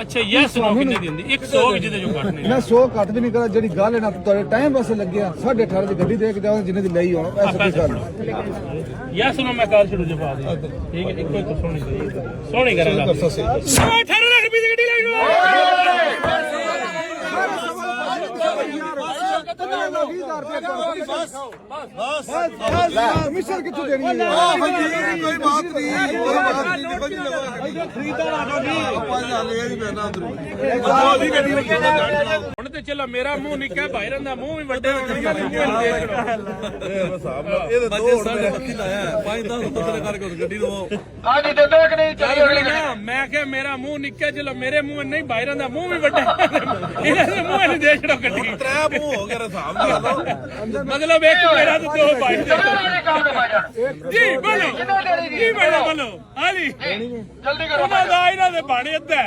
ਅੱਛਾ yes no ਕਿੰਨੇ ਦੀ ਹੁੰਦੀ 100 ਵਿੱਚ ਦੇ ਜੋ ਕੱਟਨੇ ਮੈਂ 100 ਕੱਟ ਵੀ ਨਹੀਂ ਕਰਾਂ ਜਿਹੜੀ ਗੱਲ ਹੈ ਨਾ ਤੁਹਾਡੇ ਟਾਈਮ ਵਾਸਤੇ ਲੱਗਿਆ 18:30 ਦੀ ਗੱਡੀ ਦੇ ਕੇ ਜਾਵਾਂ ਜਿੰਨੇ ਦੀ ਲਈ ਹੋਣਾ ਐਸਾ ਕੋਈ ਗੱਲ ਯੈਸ ਨੋ ਮੈਂ ਕਾਲ ਸ਼ੁਰੂ ਜਫਾ ਦੇ ਠੀਕ ਹੈ ਇੱਕੋ ਇੱਕ ਸੋਹਣੀ ਕਰਾਂਗਾ 18 ਲੱਖ ਰੁਪਏ ਦੀ ਗੱਡੀ ਲੈ ਲਓ ਕਮਿਸ਼ਨ ਕਿੱਥੋਂ ਦੇਣੀ ਹੈ ਕੋਈ ਬਾਤ ਨਹੀਂ ਦੇਖੋ ਜੀ ਖਰੀਦਦਾਰ ਆਟੋ ਨਹੀਂ ਹੁਣ ਤੇ ਚੱਲ ਮੇਰਾ ਮੂੰਹ ਨਿੱਕਾ ਭਾਈ ਰੰਦਾ ਮੂੰਹ ਵੀ ਵੱਡੇ ਹੋ ਗਿਆ ਇਹਦੇ ਦੋ ਸਾਰੇ ਬੱਤੀ ਲਾਇਆ 5-10 ਰੁਪਏ ਕਰਕੇ ਉਸ ਗੱਡੀ ਨੂੰ ਹਾਂਜੀ ਦਿੰਦੇ ਕਿ ਨਹੀਂ ਚੱਲੀ ਅਗਲੀ ਮੈਂ ਕਿਹਾ ਮੇਰਾ ਮੂੰਹ ਨਿੱਕਾ ਚਲੋ ਮੇਰੇ ਮੂੰਹ ਨਹੀਂ ਭਾਈ ਰੰਦਾ ਮੂੰਹ ਵੀ ਵੱਡਾ ਇਹਨਾਂ ਦੇ ਮੂੰਹ ਨੂੰ ਦੇਖ ਲਓ ਗੱਡੀ ਤਰੇ ਮੂੰਹ ਹੋ ਗਿਆ ਹਿਸਾਬ ਨਾਲ ਮਤਲਬ ਇੱਕ ਮੇਰਾ ਤੇ ਦੋ ਭਾਈ ਕਿੰਨੇ ਦੇਣੀ ਕੰਮ ਦੇ ਭਾਈਜਾਨ ਜੀ ਬੋਲੋ ਕਿੰਨੇ ਦੇਣੀ ਕੀ ਬੋਲੋ ਹਾਲੀ ਜਲਦੀ ਕਰੋ ਉਹਨਾਂ ਦਾ ਇਹਨਾਂ ਦੇ ਬਾਣੇ ਅੱਧਾ